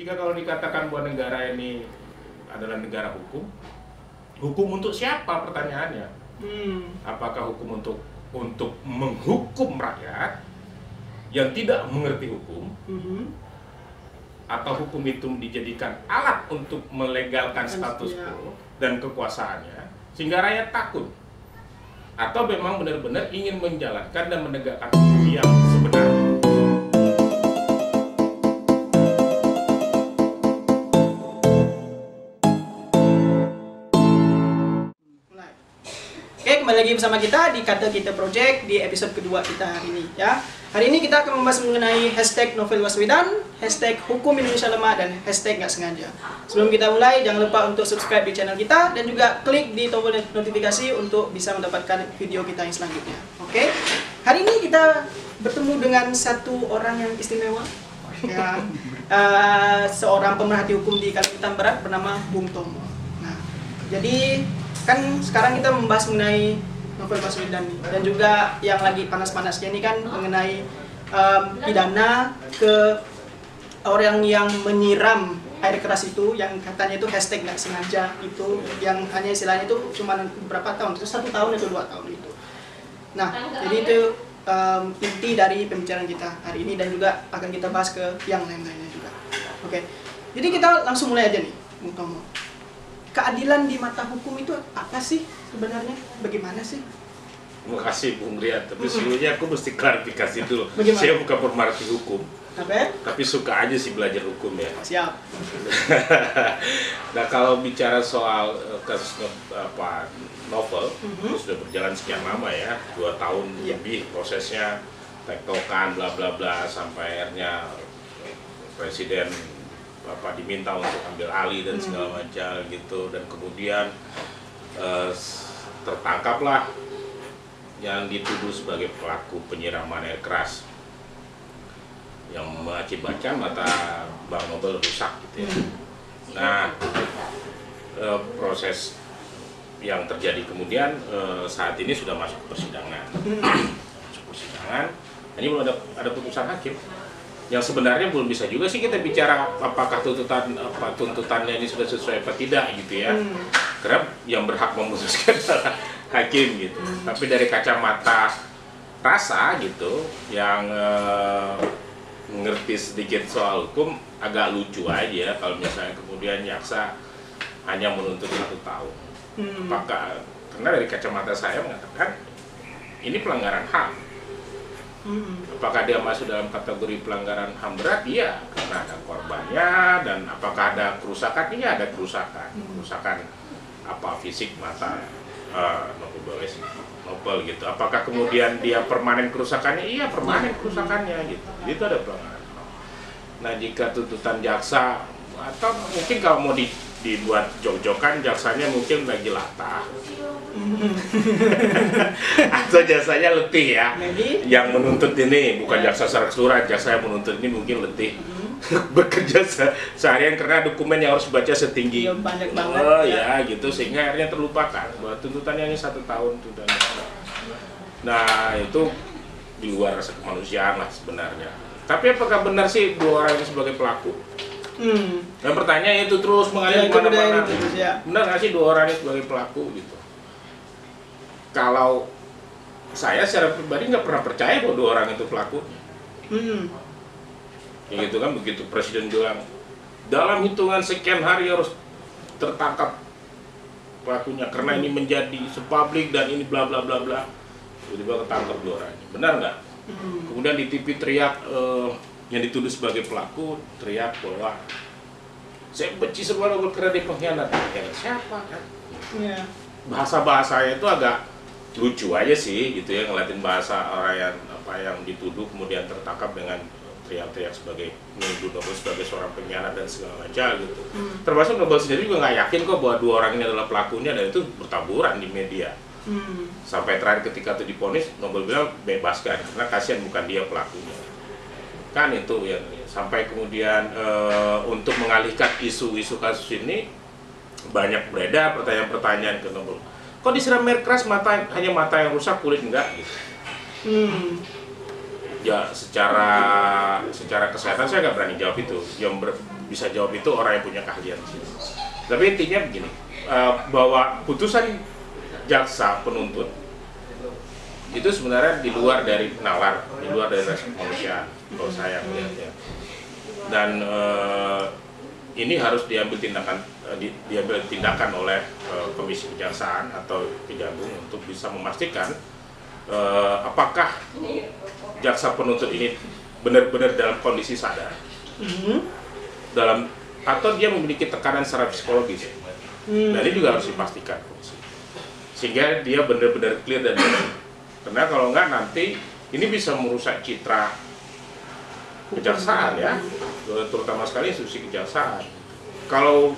Jika kalau dikatakan bahwa negara ini adalah negara hukum, hukum untuk siapa pertanyaannya? Apakah hukum untuk menghukum rakyat yang tidak mengerti hukum, atau hukum itu dijadikan alat untuk melegalkan status quo dan kekuasaannya sehingga rakyat takut, atau memang benar-benar ingin menjalankan dan menegakkan hukum yang sebenarnya? Kembali lagi bersama kita di Kata Kita Project di episode kedua kita hari ini ya. Hari ini kita akan membahas mengenai hashtag Novel Baswedan, hashtag Hukum Indonesia Lemah, dan hashtag Nggak Sengaja. Sebelum kita mulai, jangan lupa untuk subscribe di channel kita dan juga klik di tombol notifikasi untuk bisa mendapatkan video kita yang selanjutnya. Oke? Hari ini kita bertemu dengan satu orang yang istimewa ya, seorang pemerhati hukum di Kalimantan Barat bernama Bung Tomo. Nah, jadi kan sekarang kita membahas mengenai Novel Baswedan nih, dan juga yang lagi panas-panasnya ini kan mengenai pidana ke orang yang menyiram air keras itu, yang katanya itu hashtag nggak sengaja itu, yang hanya istilahnya itu cuma beberapa tahun, itu 1 tahun atau 2 tahun itu. Nah, jadi itu inti dari pembicaraan kita hari ini, dan juga akan kita bahas ke yang lain-lainnya juga. Oke, jadi kita langsung mulai aja nih, Bung Tomo. Keadilan di mata hukum itu apa sih sebenarnya? Bagaimana sih? Terima kasih Bung Rian, tapi sebelumnya aku mesti klarifikasi dulu. Bagaimana? Saya bukan pemerhati hukum, Apa? tapi suka aja sih belajar hukum ya. Siap. Nah, kalau bicara soal kasus novel, itu sudah berjalan sekian lama ya, 2 tahun lebih prosesnya, tektokan bla bla bla, sampai akhirnya Presiden diminta untuk ambil alih dan segala macam gitu, dan kemudian tertangkaplah yang dituduh sebagai pelaku penyiraman air keras yang mengakibatkan mata Bang Nobel rusak gitu ya. Nah, proses yang terjadi kemudian saat ini sudah masuk persidangan. Masuk persidangan, ini belum ada putusan hakim. Yang sebenarnya belum bisa juga sih kita bicara apakah tuntutannya ini sudah sesuai apa tidak gitu ya. Karena yang berhak memutuskan adalah hakim gitu. Tapi dari kacamata rasa gitu, yang mengerti sedikit soal hukum, agak lucu aja kalau misalnya kemudian jaksa hanya menuntut 1 tahun. Apakah, karena dari kacamata saya mengatakan ini pelanggaran HAM. Apakah dia masuk dalam kategori pelanggaran HAM berat? Iya, karena ada korbannya. Dan apakah ada kerusakan? Iya, ada kerusakan. Kerusakan fisik mata Nobel gitu. Apakah kemudian dia permanen kerusakannya? Iya, permanen kerusakannya gitu. Jadi itu ada pelanggaran HAM. Nah, jika tuntutan jaksa, atau mungkin kalau mau dibuat jok-jokan, jaksanya mungkin lagi latah. Atau jasanya letih ya. Yang menuntut ini bukan jaksa secara keseluruhan, jaksa yang menuntut ini mungkin letih. Bekerja seharian karena dokumen yang harus baca setinggi banyak banget ya gitu, sehingga akhirnya terlupakan bahwa tuntutannya ini 1 tahun tuntutannya. Nah, itu di luar rasa kemanusiaan lah sebenarnya. Tapi apakah benar sih 2 orang ini sebagai pelaku? Dan pertanyaan itu terus mengalir kemana-mana. Benar nggak sih 2 orang ini sebagai pelaku gitu? Kalau saya secara pribadi nggak pernah percaya bahwa 2 orang itu pelakunya. Ya gitu kan, begitu Presiden bilang dalam hitungan sekian hari harus tertangkap pelakunya karena ini menjadi sepublik dan ini bla bla bla bla, tiba-tiba ketangkap 2 orang ini. Benar nggak? Kemudian di TV teriak, yang dituduh sebagai pelaku teriak bahwa saya benci semua Nobel karena dia pengkhianat. Pengkhianat siapa kan? Bahasa-bahasanya itu agak lucu aja sih gitu ya, ngeliatin bahasa orang yang dituduh kemudian tertangkap dengan teriak-teriak sebagai menuduh Nobel sebagai seorang pengkhianat dan segala macam gitu. Termasuk Nobel sendiri juga nggak yakin kok bahwa 2 orang ini adalah pelakunya, dan itu bertaburan di media. Sampai terakhir ketika itu divonis, Nobel bilang bebaskan karena kasihan bukan dia pelakunya. Kan itu yang sampai kemudian untuk mengalihkan isu-isu kasus ini banyak beredar pertanyaan-pertanyaan ke Nobel. Kok disiram air keras hanya mata yang rusak, kulit enggak gitu. Ya secara kesehatan saya nggak berani jawab itu. bisa jawab itu orang yang punya keahlian di situ. Tapi intinya begini, bahwa putusan jaksa penuntut itu sebenarnya di luar dari nalar, di luar dari rasa kemanusiaan kalau saya melihatnya. Dan ini harus diambil tindakan oleh Komisi Kejaksaan atau Kejagung untuk bisa memastikan apakah jaksa penuntut ini benar-benar dalam kondisi sadar, atau dia memiliki tekanan secara psikologis. Nah, ini juga harus dipastikan, sehingga dia benar-benar clear dan benar. Karena kalau enggak nanti ini bisa merusak citra kejaksaan ya, terutama sekali institusi kejaksaan. Kalau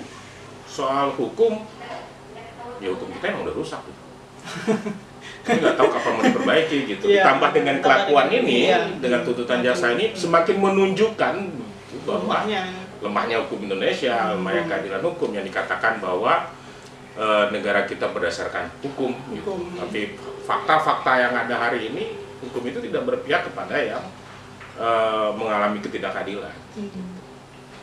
soal hukum, ya hukum kita emang udah rusak. Kita nggak tahu kapan mau diperbaiki gitu. Ditambah dengan kelakuan ini, dengan tuntutan jaksa ini semakin menunjukkan bahwa lemahnya hukum Indonesia, lemahnya keadilan hukum yang dikatakan bahwa negara kita berdasarkan hukum. Gitu. Tapi fakta-fakta yang ada hari ini, hukum itu tidak berpihak kepada yang mengalami ketidakadilan.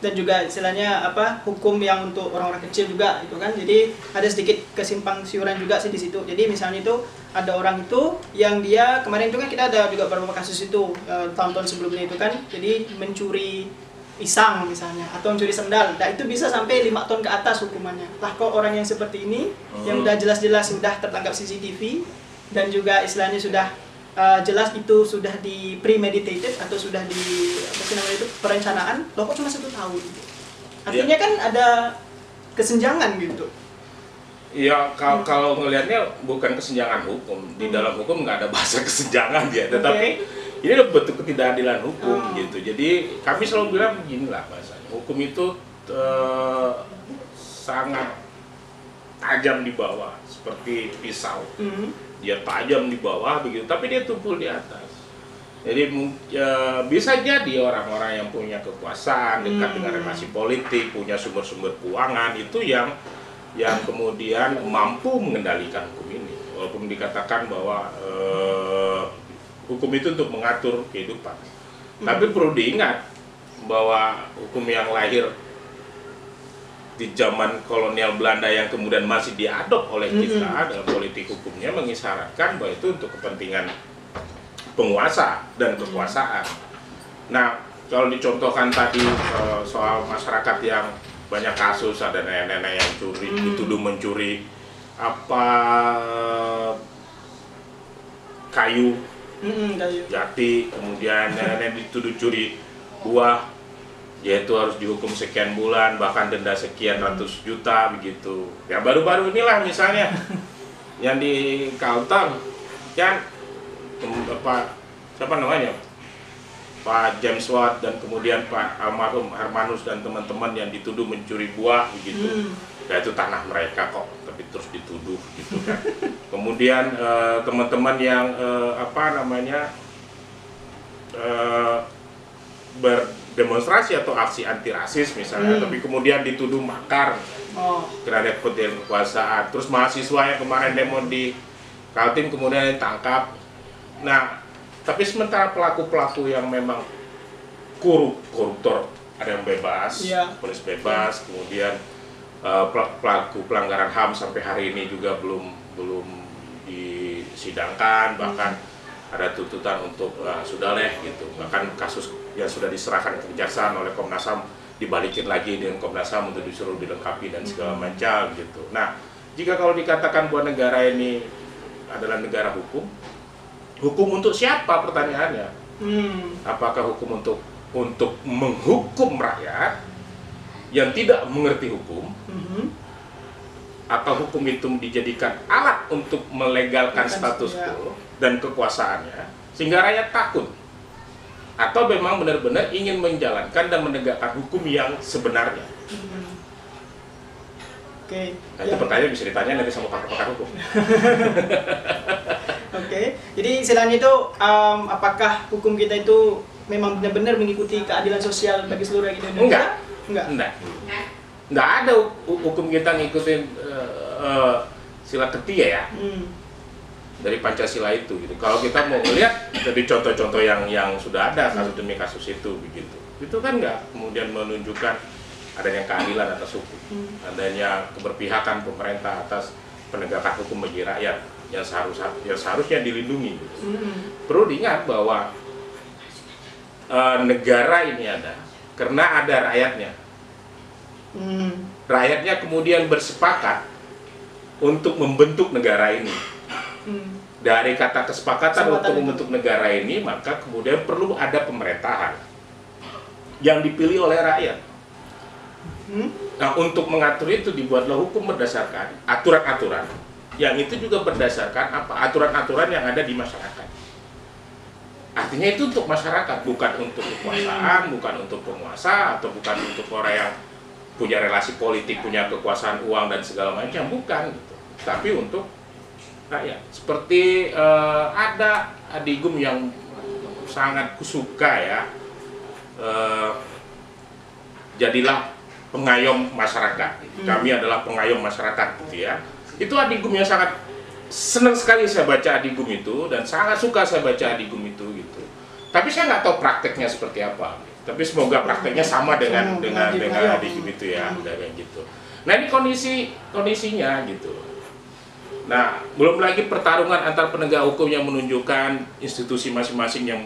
Dan juga istilahnya hukum yang untuk orang-orang kecil juga itu kan, jadi ada sedikit kesimpang siuran juga sih di situ. Jadi misalnya itu ada orang itu yang dia kemarin itu kan kita ada juga beberapa kasus itu tahun-tahun sebelumnya itu kan, jadi mencuri pisang misalnya atau mencuri sendal, nah itu bisa sampai 5 tahun ke atas hukumannya. Lah kok orang yang seperti ini yang udah jelas-jelas sudah tertangkap CCTV dan juga istilahnya sudah jelas itu sudah di premeditated atau sudah di perencanaan, loh kok cuma 1 tahun? Artinya kan ada kesenjangan gitu. Ya kalau ngelihatnya bukan kesenjangan hukum, di dalam hukum nggak ada bahasa kesenjangan ya, tetapi ini bentuk ketidakadilan hukum gitu. Jadi kami selalu bilang beginilah bahasanya, hukum itu sangat tajam di bawah seperti pisau. Dia tajam di bawah begitu, tapi dia tumpul di atas. Jadi bisa jadi orang-orang yang punya kekuasaan, dekat dengan relasi politik, punya sumber-sumber keuangan itu yang kemudian mampu mengendalikan hukum ini. Walaupun dikatakan bahwa hukum itu untuk mengatur kehidupan, tapi perlu diingat bahwa hukum yang lahir di zaman kolonial Belanda yang kemudian masih diadop oleh kita dalam politik hukumnya mengisyaratkan bahwa itu untuk kepentingan penguasa dan kekuasaan. Nah, kalau dicontohkan tadi soal masyarakat yang banyak kasus, ada nenek-nenek yang dituduh mencuri kayu jati, kemudian nenek dituduh curi buah, yaitu harus dihukum sekian bulan, bahkan denda sekian ratus juta begitu. Ya baru-baru inilah misalnya yang di Kalteng kan siapa namanya, Pak James Watt dan kemudian Pak almarhum Hermanus dan teman-teman yang dituduh mencuri buah begitu. Ya itu tanah mereka kok, tapi terus dituduh gitu kan. Kemudian teman-teman yang berdemonstrasi atau aksi anti rasis misalnya, tapi kemudian dituduh makar terhadap kepentingan kekuasaan. Terus mahasiswa yang kemarin demo di Kaltim kemudian ditangkap. Nah, tapi sementara pelaku-pelaku yang memang koruptor ada yang bebas, polis bebas, kemudian pelaku pelanggaran HAM sampai hari ini juga belum disidangkan, bahkan ada tuntutan untuk sudah leh gitu, bahkan kasus yang sudah diserahkan ke kejaksaan oleh Komnas HAM dibalikin lagi dengan Komnas HAM untuk disuruh dilengkapi dan segala macam gitu. Nah, jika kalau dikatakan bahwa negara ini adalah negara hukum, hukum untuk siapa pertanyaannya? Apakah hukum untuk menghukum rakyat yang tidak mengerti hukum, atau hukum itu dijadikan alat untuk melegalkan status quo dan kekuasaannya sehingga rakyat takut, atau memang benar-benar ingin menjalankan dan menegakkan hukum yang sebenarnya? Nah, itu pertanyaan bisa ditanya nanti sama pakar-pakar hukum. Jadi istilahnya itu apakah hukum kita itu memang benar-benar mengikuti keadilan sosial bagi seluruh rakyat Indonesia? Enggak ada hukum kita ngikutin sila ketiga ya. Dari Pancasila itu gitu. Kalau kita mau melihat dari contoh-contoh yang sudah ada kasus demi kasus itu begitu. Itu kan nggak kemudian menunjukkan adanya keadilan atas hukum, adanya keberpihakan pemerintah atas penegakan hukum bagi rakyat yang seharusnya dilindungi. Perlu diingat bahwa negara ini ada karena ada rakyatnya. Rakyatnya kemudian bersepakat untuk membentuk negara ini. Dari kata kesepakatan untuk membentuk negara ini, maka kemudian perlu ada pemerintahan yang dipilih oleh rakyat. Nah, untuk mengatur itu dibuatlah hukum berdasarkan aturan-aturan, yang itu juga berdasarkan apa? Aturan-aturan yang ada di masyarakat. Artinya itu untuk masyarakat, bukan untuk kekuasaan, bukan untuk penguasa, atau bukan untuk orang yang punya relasi politik, punya kekuasaan uang dan segala macam, bukan gitu. Tapi untuk rakyat. Seperti ada adigum yang sangat kusuka ya, jadilah pengayom masyarakat. Kami adalah pengayom masyarakat gitu ya. Itu adigum yang sangat senang sekali saya baca adigum itu, dan sangat suka saya baca adigum itu gitu. Tapi saya nggak tahu prakteknya seperti apa. Tapi semoga prakteknya sama dengan adigum itu ya, kayak gitu. Nah, ini kondisinya gitu. Nah, belum lagi pertarungan antar penegak hukum yang menunjukkan institusi masing-masing yang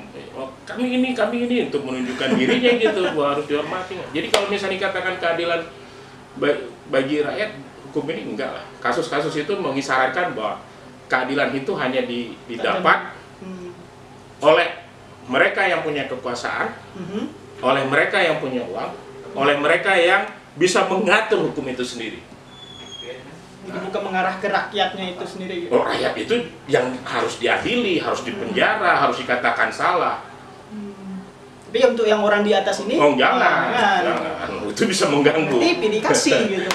kami ini untuk menunjukkan dirinya gitu, bahwa harus dihormati. Jadi kalau misalnya dikatakan keadilan bagi rakyat, hukum ini enggak lah. Kasus-kasus itu mengisyaratkan bahwa keadilan itu hanya didapat oleh mereka yang punya kekuasaan, oleh mereka yang punya uang, oleh mereka yang bisa mengatur hukum itu sendiri. Jadi bukan mengarah ke rakyatnya itu sendiri gitu. Oh, rakyat itu yang harus diadili, harus dipenjara, harus dikatakan salah. Tapi untuk yang orang di atas ini, jangan. Itu bisa mengganggu. Nanti dikasih gitu.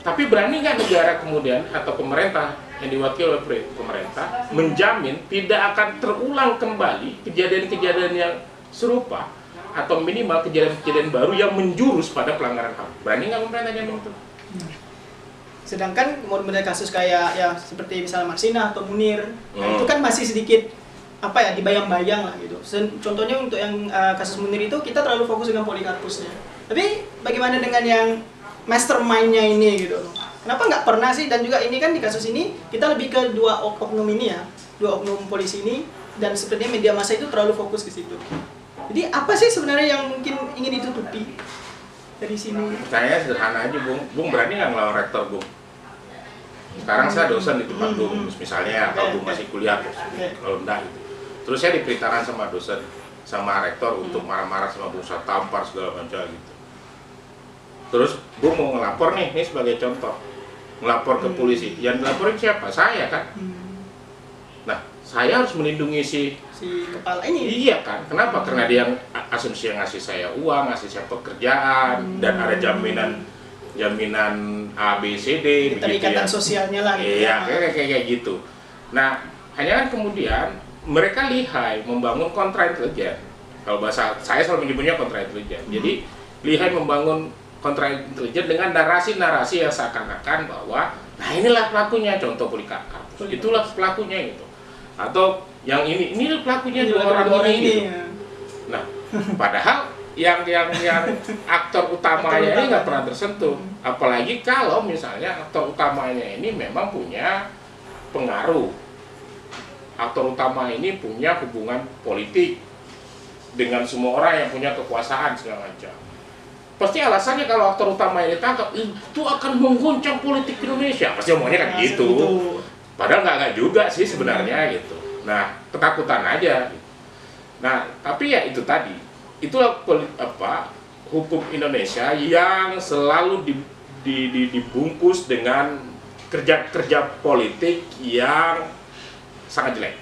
Tapi berani nggak negara kemudian atau pemerintah yang diwakili oleh pemerintah menjamin tidak akan terulang kembali kejadian-kejadian yang serupa atau minimal kejadian-kejadian baru yang menjurus pada pelanggaran HAM? Berani nggak pemerintah jamin itu? Sedangkan model kasus kayak ya seperti misalnya Marsina atau Munir, itu kan masih sedikit apa ya, dibayang-bayang lah gitu. Contohnya untuk yang kasus Munir itu kita terlalu fokus dengan Polikarpusnya. Tapi bagaimana dengan yang mastermind-nya ini gitu? Kenapa nggak pernah sih? Dan juga ini kan di kasus ini kita lebih ke dua oknum ini ya, dua oknum polisi ini, dan sepertinya media massa itu terlalu fokus ke situ. Jadi apa sih sebenarnya yang mungkin ingin ditutupi dari sini? Saya sederhana aja, Bung berani nggak ngelawan rektor, Bung? Sekarang saya dosen di tempat Bung, misalnya kalau Bung masih kuliah, kalau enggak gitu. Terus saya diperintahkan sama dosen, sama rektor untuk marah-marah sama Bung, saya tampar segala macam gitu. Terus Bung mau ngelapor nih, ini sebagai contoh, ngelapor ke polisi. Yang dilaporin siapa? Saya kan. Nah, saya harus melindungi si kepala ini. Iya kan? Kenapa? Karena dia asumsi yang ngasih saya uang, ngasih saya pekerjaan, dan ada jaminan A, B, C, D, ikatan sosialnya lah gitu. Iya, kayak gitu. Nah, hanya kan kemudian mereka lihai membangun kontra intelijen. Kalau bahasa saya selalu menyebutnya kontra intelijen. Jadi lihai membangun kontra intelijen dengan narasi-narasi yang seakan-akan bahwa nah inilah pelakunya, contoh Polikarpus, itulah pelakunya gitu. Atau yang ini pelakunya dua orang ini gitu. Nah, padahal yang aktor utamanya ini nggak pernah tersentuh. Apalagi kalau misalnya aktor utamanya ini memang punya pengaruh. Aktor utama ini punya hubungan politik dengan semua orang yang punya kekuasaan segala macam. Pasti alasannya kalau aktor utama ini ditangkap itu akan mengguncang politik Indonesia. Pasti omongnya kan gitu. Padahal nggak juga sih sebenarnya gitu. Nah, ketakutan aja. Nah, tapi ya itu tadi. Itulah hukum Indonesia yang selalu dibungkus dengan kerja politik yang sangat jelek.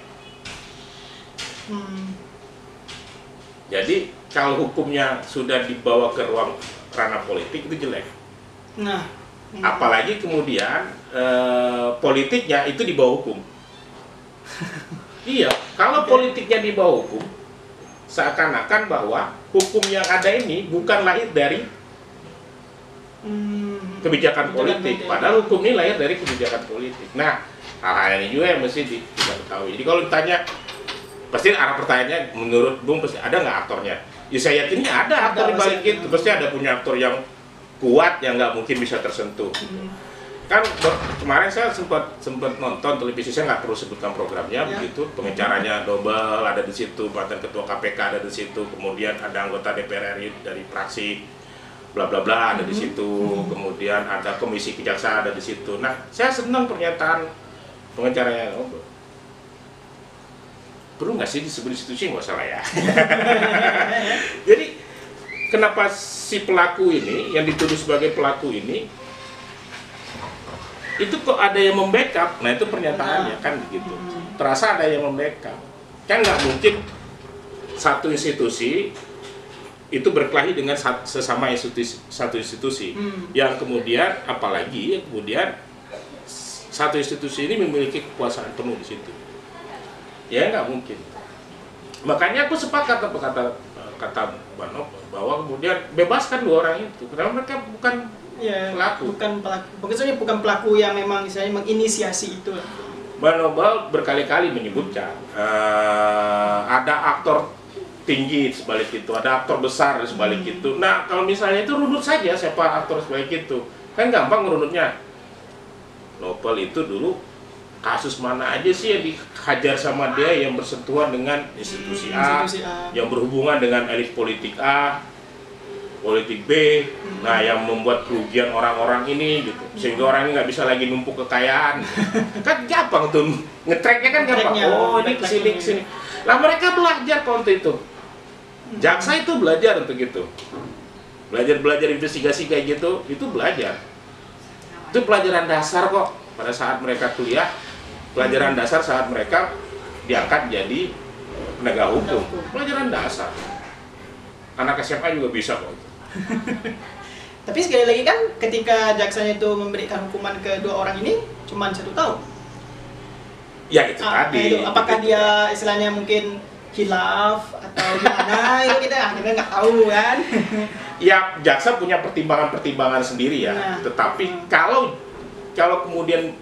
Jadi kalau hukumnya sudah dibawa ke ruang ranah politik itu jelek. Nah, apalagi kemudian politiknya itu di bawah hukum. Iya, kalau politiknya di bawah hukum, seakan-akan bahwa hukum yang ada ini bukan lahir dari kebijakan politik, padahal hukum ini lahir dari kebijakan politik. Nah, hal-hal ini juga yang mesti diketahui. Jadi kalau ditanya, pasti arah pertanyaannya menurut Bung pasti ada nggak aktornya? Ya saya yakinnya ada aktor di balik pasti. itu, pasti ada punya aktor yang kuat yang nggak mungkin bisa tersentuh. Kan kemarin saya sempat nonton televisi, saya nggak perlu sebutkan programnya, begitu pengacaranya double ada di situ, mantan ketua KPK ada di situ, kemudian ada anggota DPR RI dari fraksi bla bla bla ada di situ, kemudian ada komisi kejaksaan ada di situ. Nah, saya senang pernyataan pengacaranya double. Perlu nggak sih disebut institusi, nggak salah ya. Jadi kenapa si pelaku ini yang dituduh sebagai pelaku ini itu kok ada yang membackup? Nah itu pernyataannya kan begitu. Terasa ada yang membackup. Kan nggak mungkin satu institusi itu berkelahi dengan sesama satu institusi yang kemudian apalagi kemudian satu institusi ini memiliki kekuasaan penuh di situ. Ya nggak mungkin. Makanya aku sepakat apa kata Banop bahwa kemudian bebaskan dua orang itu karena mereka bukan pelaku. Bukan pelaku yang memang misalnya menginisiasi itu. Bang Nobel berkali-kali menyebutkan ada aktor tinggi sebalik itu, ada aktor besar di sebalik itu. Nah kalau misalnya itu runut saja siapa aktor sebalik itu, kan gampang ngerunutnya. Nobel itu dulu kasus mana aja sih yang dihajar sama dia yang bersentuhan dengan institusi A, yang berhubungan dengan elit politik A, politik B, nah yang membuat kerugian orang-orang ini gitu, sehingga orang ini nggak bisa lagi numpuk kekayaan. Kan gampang tuh ngetracknya kan gampang. Oh ini kesini. Lah mereka belajar untuk itu. Jaksa itu belajar untuk itu. Belajar investigasi kayak gitu, itu belajar. Itu pelajaran dasar kok pada saat mereka kuliah. Pelajaran dasar saat mereka diangkat jadi penegak hukum. Pelajaran dasar. Anak SMA juga bisa kok. Tapi sekali lagi kan ketika jaksanya itu memberikan hukuman ke dua orang ini cuma 1 tahun. Ya itu tadi. Itu. Apakah dia istilahnya mungkin khilaf atau gimana itu kita akhirnya nggak tahu kan. Ya jaksa punya pertimbangan sendiri ya. Nah. Tetapi kalau kemudian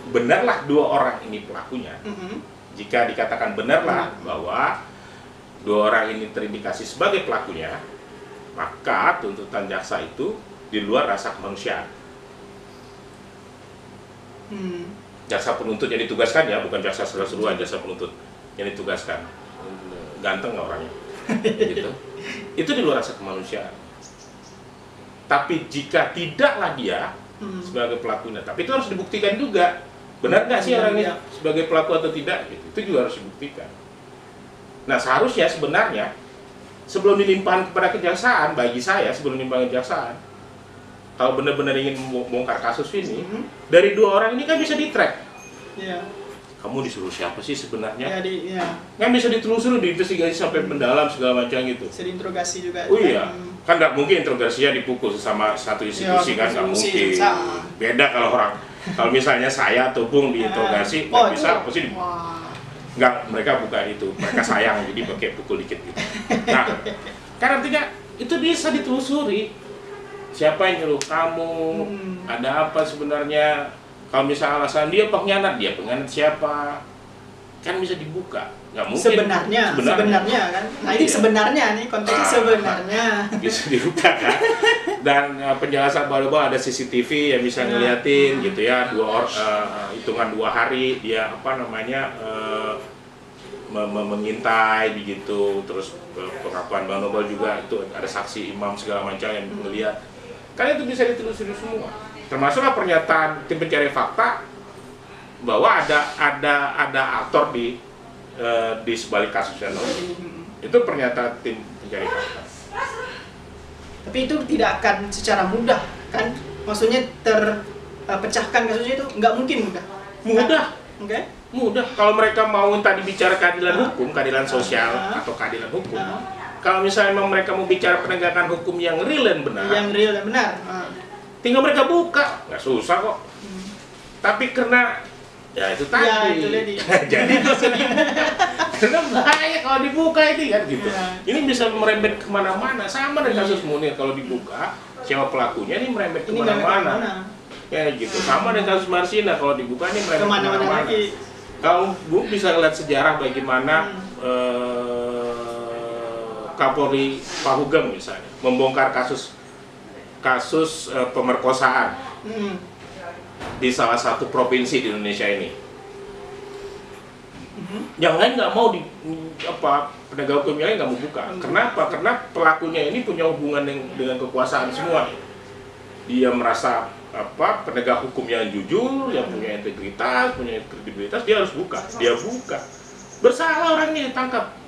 benarlah dua orang ini pelakunya, jika dikatakan benarlah bahwa dua orang ini terindikasi sebagai pelakunya, maka tuntutan jaksa itu di luar rasa kemanusiaan. Jaksa penuntut yang ditugaskan ya, bukan jaksa seluruh-seluruhan, jaksa penuntut yang ditugaskan. Ganteng nggak orangnya? Gitu. Itu di luar rasa kemanusiaan. Tapi jika tidaklah dia sebagai pelakunya, tapi itu harus dibuktikan juga. Benar nggak sih orangnya sebagai pelaku atau tidak? Gitu. Itu juga harus dibuktikan. Nah seharusnya sebenarnya sebelum dilimpahkan kepada kejaksaan, bagi saya sebelum dilimpahkan kejaksaan, kalau benar-benar ingin membongkar kasus ini, dari dua orang ini kan bisa di-track. Kamu disuruh siapa sih sebenarnya? Kan bisa ditelusuri, diinvestigasi sampai mendalam segala macam gitu. Bisa diinterogasi juga. Oh iya, kan nggak mungkin interogasinya dipukul sama satu institusi kan nggak mungkin. Beda kalau misalnya saya atau Bung diinterogasi, nggak bisa, pasti nggak, mereka bukan itu, mereka sayang jadi pakai pukul dikit gitu. Nah, kan artinya itu bisa ditelusuri. Siapa yang nyuruh kamu? Ada apa sebenarnya? Kalau misalnya alasan dia pengkhianat siapa? Kan bisa dibuka. Nggak mungkin. Sebenarnya kan. Nah ini sebenarnya nih konteksnya sebenarnya. Bisa dibuka kan. Dan penjelasan bahwa ada CCTV yang bisa ngeliatin gitu ya, hitungan 2 hari dia mengintai begitu, terus pengakuan Bang Nobel juga itu ada saksi imam segala macam yang melihat. Kan itu bisa ditelusuri semua. Termasuklah pernyataan tim pencari fakta bahwa ada aktor di sebalik kasusnya Nobel. Itu pernyataan tim pencari fakta. Tapi itu tidak akan secara mudah kan? Maksudnya terpecahkan kasusnya itu nggak mungkin mudah. Mudah. Kalau mereka mau tadi bicara keadilan hukum, keadilan sosial atau keadilan hukum. Kalau misalnya memang mereka mau bicara penegakan hukum yang real dan benar. Tinggal mereka buka, nggak susah kok. Tapi karena ya itu tadi, jadi nggak usah dibuka. Karena bahaya kalau dibuka ini kan gitu. Ini bisa merembet kemana-mana. Sama dengan kasus Munir, kalau dibuka siapa pelakunya ini merembet kemana-mana. Ya gitu. Sama dengan kasus Marsina, kalau dibuka ini merembet kemana-mana. Kalau Bu bisa lihat sejarah bagaimana Kapolri Pak Hugeng misalnya membongkar kasus pemerkosaan di salah satu provinsi di Indonesia ini. Yang lain nggak mau penegak hukum yang lain nggak mau buka. Kenapa? Karena pelakunya ini punya hubungan dengan kekuasaan semua. Dia merasa penegak hukum yang jujur, yang punya integritas, punya kredibilitas, dia harus buka. Dia buka. Bersalah orangnya ditangkap.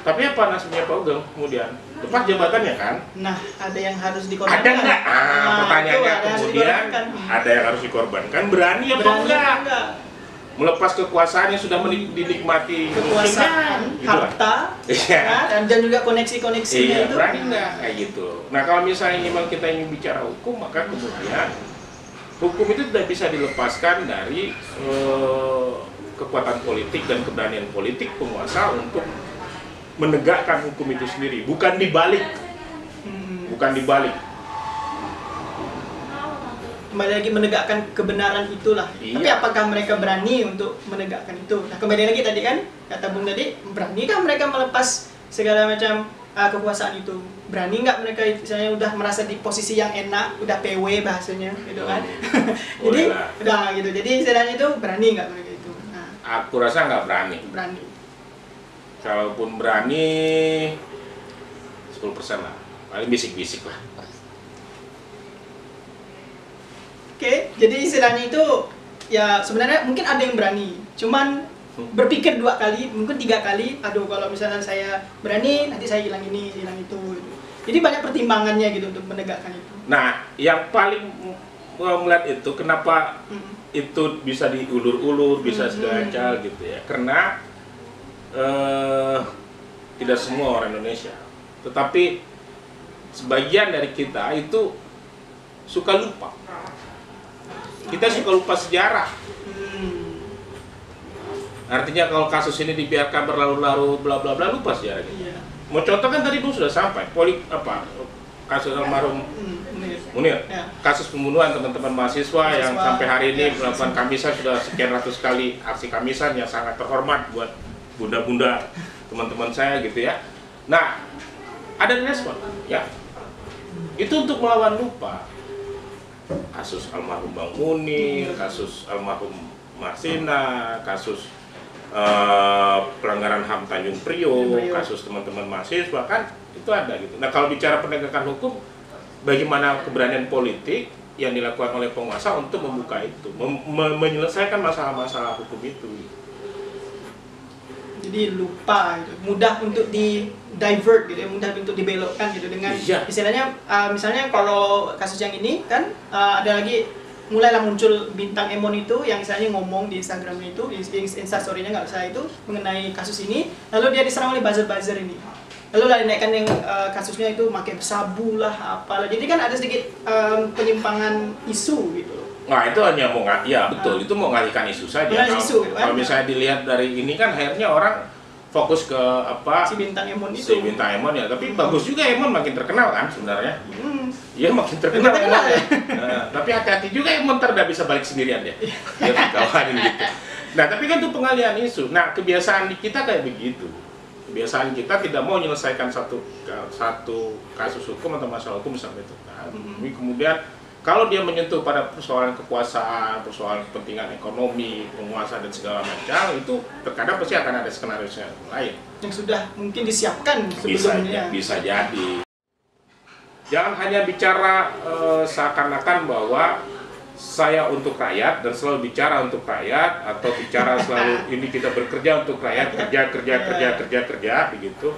Tapi apa nasibnya Pak Hugeng kemudian? Lepas jabatannya kan? Nah, ada yang harus dikorbankan. Ada nggak? Pertanyaannya kemudian, ada yang harus dikorbankan. Berani apa enggak? Melepas kekuasaan yang sudah dinikmati kekuasaan, harta, ya, dan juga koneksi-koneksinya itu. Berani nggak? Kayak gitu. Nah, kalau misalnya memang kita ingin bicara hukum, maka kemudian hukum itu tidak bisa dilepaskan dari kekuatan politik dan keberanian politik penguasa untuk menegakkan hukum itu sendiri, bukan dibalik. Kembali lagi menegakkan kebenaran itulah. Iya. Tapi apakah mereka berani untuk menegakkan itu? Nah, kembali lagi tadi kan kata Bung tadi, beranikah mereka melepas segala macam kekuasaan itu? Berani nggak mereka misalnya udah merasa di posisi yang enak, udah PW bahasanya gitu kan? Jadi udah gitu. Jadi istilahnya itu berani nggak mereka itu? Nah, aku rasa nggak berani. Kalaupun berani 10% lah, paling bisik-bisik lah. Oke, jadi istilahnya itu ya sebenarnya mungkin ada yang berani, cuman berpikir 2 kali, mungkin 3 kali. Aduh, kalau misalnya saya berani, nanti saya hilang ini, hilang itu. Jadi banyak pertimbangannya gitu untuk menegakkan itu. Nah, yang paling melihat itu kenapa itu bisa diulur-ulur, bisa segala gitu ya? Karena tidak semua orang Indonesia, tetapi sebagian dari kita itu suka lupa. Kita suka lupa sejarah. Artinya kalau kasus ini dibiarkan berlalu-lalu bla bla bla, lupa sejarahnya. Iya. Mau contoh kan tadi Bung sudah sampai kasus almarhum Munir, ya. Kasus pembunuhan teman-teman mahasiswa yang sampai hari ini melakukan kamisan, sudah sekian ratus kali aksi kamisan yang sangat terhormat buat bunda-bunda teman-teman saya gitu ya. Nah, ada respon ya, itu untuk melawan lupa. Kasus almarhum Bang Munir, kasus almarhum Marsina, kasus pelanggaran HAM Tanjung Priok, kasus teman-teman mahasiswa, kan itu ada gitu. Nah, kalau bicara penegakan hukum, bagaimana keberanian politik yang dilakukan oleh penguasa untuk membuka itu, menyelesaikan masalah-masalah hukum itu. Jadi lupa gitu. Mudah untuk di divert gitu ya, mudah untuk dibelokkan gitu dengan istilahnya misalnya kalau kasus yang ini kan ada lagi mulailah muncul bintang Emon itu yang misalnya ngomong di Instagramnya itu, di instastorynya nggak usah itu mengenai kasus ini, lalu dia diserang oleh buzzer ini, lalu lah dinaikkan yang kasusnya itu pakai sabu lah apalah, jadi kan ada sedikit penyimpangan isu gitu. Nah, itu hanya mau betul, itu mau ngalihkan isu saja. Kalau misalnya dilihat dari ini kan akhirnya orang fokus ke si bintang Emon itu. Si bintang Emon ya, tapi bagus juga Emon makin terkenal kan sebenarnya. Iya, makin terkenal. Ya. Tapi hati-hati juga Emon tidak bisa balik sendirian ya. Dia dikawanin gitu. Nah, tapi kan itu pengalihan isu. Nah, kebiasaan di kita kayak begitu. Kebiasaan kita tidak mau menyelesaikan satu kasus hukum atau masalah hukum sampai itu. Nah, kemudian kalau dia menyentuh pada persoalan kekuasaan, persoalan kepentingan ekonomi, penguasa dan segala macam, itu terkadang pasti akan ada skenario lain yang sudah mungkin disiapkan sebelumnya. Bisa jadi. Jangan hanya bicara seakan-akan bahwa saya untuk rakyat dan selalu bicara untuk rakyat, atau bicara selalu ini kita bekerja untuk rakyat, kerja begitu.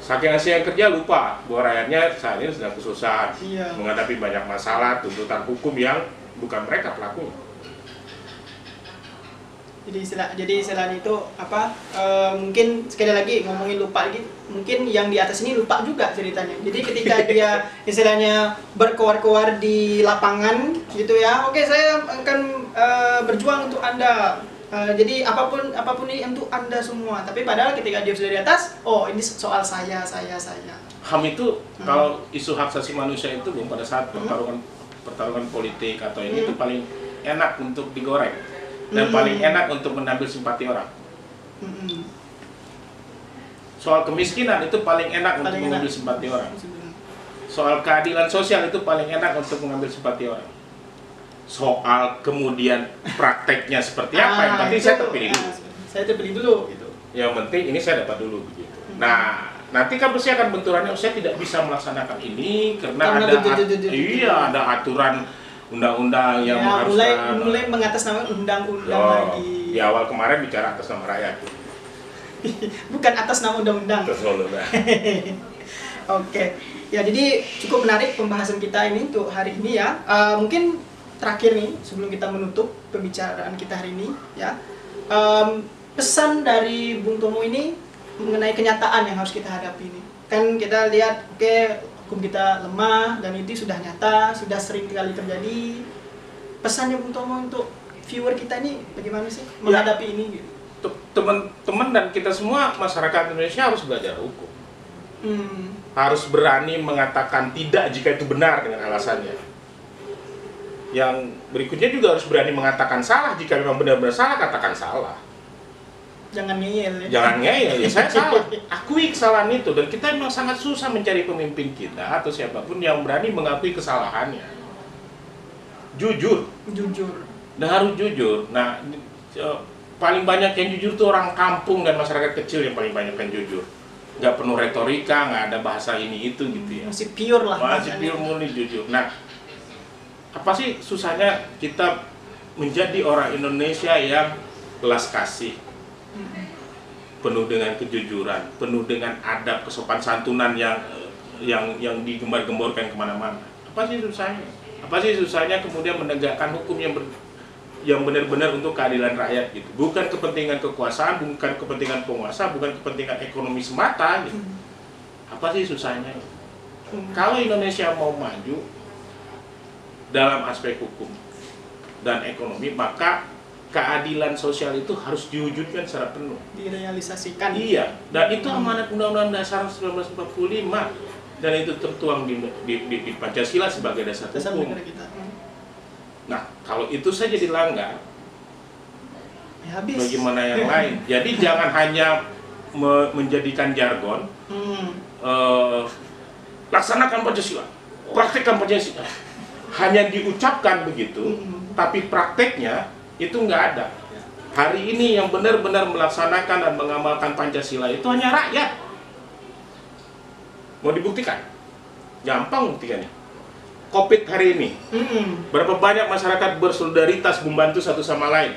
Saking yang kerja lupa bahwa rakyatnya saat ini sedang kesusahan, menghadapi banyak masalah, tuntutan hukum yang bukan mereka pelakunya. Jadi istilahnya itu mungkin sekali lagi ngomongin lupa lagi, mungkin yang di atas ini lupa juga ceritanya. Jadi ketika dia istilahnya berkoar-koar di lapangan gitu ya, oke saya akan berjuang untuk Anda. Jadi apapun ini untuk Anda semua. Tapi padahal ketika dia sudah di atas, oh ini soal saya. HAM itu kalau isu hak asasi manusia itu pada saat pertarungan politik atau ini itu paling enak untuk digoreng dan paling enak untuk mengambil simpati orang. Soal kemiskinan itu paling enak untuk mengambil simpati orang. Soal keadilan sosial itu paling enak untuk mengambil simpati orang. Soal kemudian prakteknya seperti apa, yang penting saya terpilih dulu. Saya terpilih dulu gitu. Yang penting ini saya dapat dulu begitu. Nah, nanti kan pasti akan benturannya, saya tidak bisa melaksanakan ini karena ada aturan undang-undang yang mengharuskan. Mulai mengatasnamakan undang-undang lagi. Di awal kemarin bicara atas nama rakyat. Bukan atas nama undang-undang. Oke. Ya, jadi cukup menarik pembahasan kita ini untuk hari ini ya. Mungkin terakhir nih sebelum kita menutup pembicaraan kita hari ini ya. Pesan dari Bung Tomo ini mengenai kenyataan yang harus kita hadapi ini. Kan kita lihat hukum kita lemah dan itu sudah nyata, sudah sering kali terjadi. Pesannya Bung Tomo untuk viewer kita ini bagaimana sih menghadapi ini gitu? Teman-teman dan kita semua masyarakat Indonesia harus belajar hukum. Harus berani mengatakan tidak jika itu benar dengan alasannya. Yang berikutnya juga harus berani mengatakan salah jika memang benar-benar salah, katakan salah. Jangan ngeyel ya. Jangan ngeyel ya, saya salah. Akui kesalahan itu, dan kita memang sangat susah mencari pemimpin kita atau siapapun yang berani mengakui kesalahannya. Jujur. Dan harus jujur. Nah, paling banyak yang jujur tuh orang kampung dan masyarakat kecil yang paling banyak yang jujur. Nggak penuh retorika, nggak ada bahasa ini itu gitu ya. Masih pure lah. Masih pure, murni jujur. Nah, apa sih susahnya kita menjadi orang Indonesia yang belas kasih, penuh dengan kejujuran, penuh dengan adab, kesopan santunan yang digembar-gemborkan kemana-mana? Apa sih susahnya? Apa sih susahnya kemudian menegakkan hukum yang benar-benar untuk keadilan rakyat gitu, bukan kepentingan kekuasaan, bukan kepentingan penguasa, bukan kepentingan ekonomi semata gitu. Apa sih susahnya? Kalau Indonesia mau maju dalam aspek hukum dan ekonomi, maka keadilan sosial itu harus diwujudkan secara penuh, direalisasikan. Iya, dan itu amanat Undang-Undang Dasar 1945 dan itu tertuang di Pancasila sebagai dasar hukum. Kita. Nah, kalau itu saja dilanggar, ya habis. Bagaimana yang lain? Jadi jangan hanya menjadikan jargon, laksanakan Pancasila, praktekkan Pancasila. Hanya diucapkan begitu, tapi prakteknya itu nggak ada. Hari ini yang benar-benar melaksanakan dan mengamalkan Pancasila itu hanya rakyat. Mau dibuktikan? Gampang buktikannya. COVID hari ini, berapa banyak masyarakat bersolidaritas membantu satu sama lain.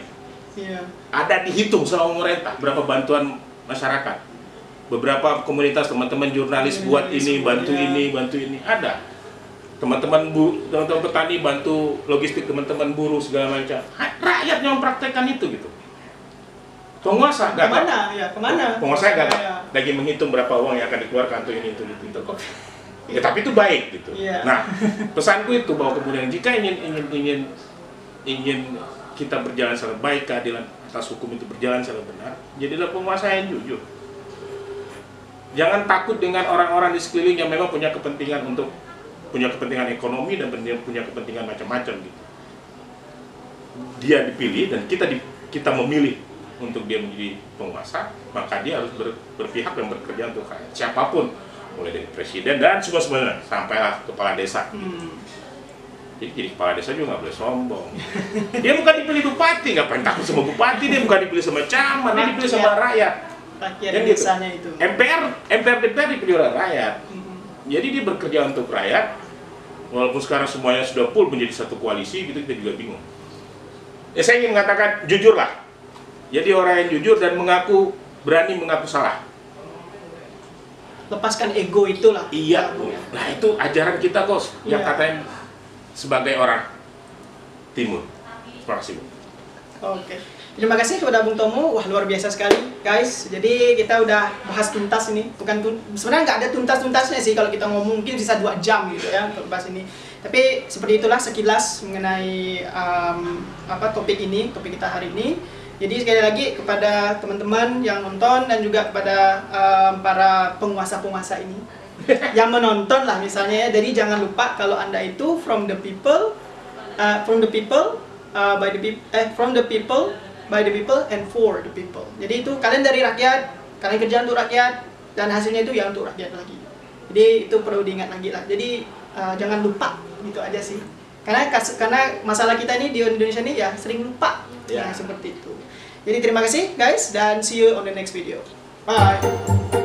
Ada dihitung sama pemerintah berapa bantuan masyarakat. Beberapa komunitas, teman-teman jurnalis buat ini, bantu ini, ada. Teman-teman petani bantu logistik, teman-teman buruh segala macam. Rakyat yang mempraktekkan itu gitu. Penguasa gagal. Kemana? Penguasa gagal. Lagi menghitung berapa uang yang akan dikeluarkan untuk ini, itu. Ya, tapi itu baik gitu. Nah, pesanku itu bahwa kemudian jika ingin kita berjalan secara baik, keadilan atas hukum itu berjalan secara benar, jadilah penguasa yang jujur. Jangan takut dengan orang-orang di sekeliling yang memang punya kepentingan ekonomi dan punya kepentingan macam-macam gitu. Dia dipilih dan kita memilih untuk dia menjadi penguasa, maka dia harus berpihak dan bekerja untuk rakyat. Siapapun, mulai dari presiden dan semua sampailah kepala desa. Jadi kepala desa juga nggak boleh sombong. Dia bukan dipilih bupati, ngapain takut sama bupati? Dia bukan dipilih sama camat, dia dipilih sama rakyat. Rakyat desanya itu. MPR DPR dipilih oleh rakyat. Jadi dia bekerja untuk rakyat. Walaupun sekarang semuanya sudah full menjadi satu koalisi, gitu kita juga bingung. Ya, saya ingin mengatakan jujurlah. Jadi orang yang jujur dan berani mengaku salah. Lepaskan ego itulah. Iya. Nah, itu ajaran kita, Kos, yang katanya sebagai orang timur. Terima kasih, Bu. Oke. Terima kasih kepada Bung Tomo. Wah, luar biasa sekali, guys. Jadi kita udah bahas tuntas ini. Sebenarnya nggak ada tuntas-tuntasnya sih kalau kita ngomong, mungkin bisa 2 jam gitu ya untuk bahas ini. Tapi seperti itulah sekilas mengenai topik kita hari ini. Jadi sekali lagi kepada teman-teman yang nonton dan juga kepada para penguasa-penguasa ini yang menonton lah misalnya ya. Jadi jangan lupa kalau Anda itu from the people by the people and for the people. Jadi itu kalian dari rakyat, kalian kerja untuk rakyat, dan hasilnya itu ya untuk rakyat lagi. Jadi itu perlu diingat lagi lah. Jadi jangan lupa, gitu aja sih. Karena masalah kita ini di Indonesia ini ya sering lupa, seperti itu. Jadi terima kasih guys, dan see you on the next video. Bye.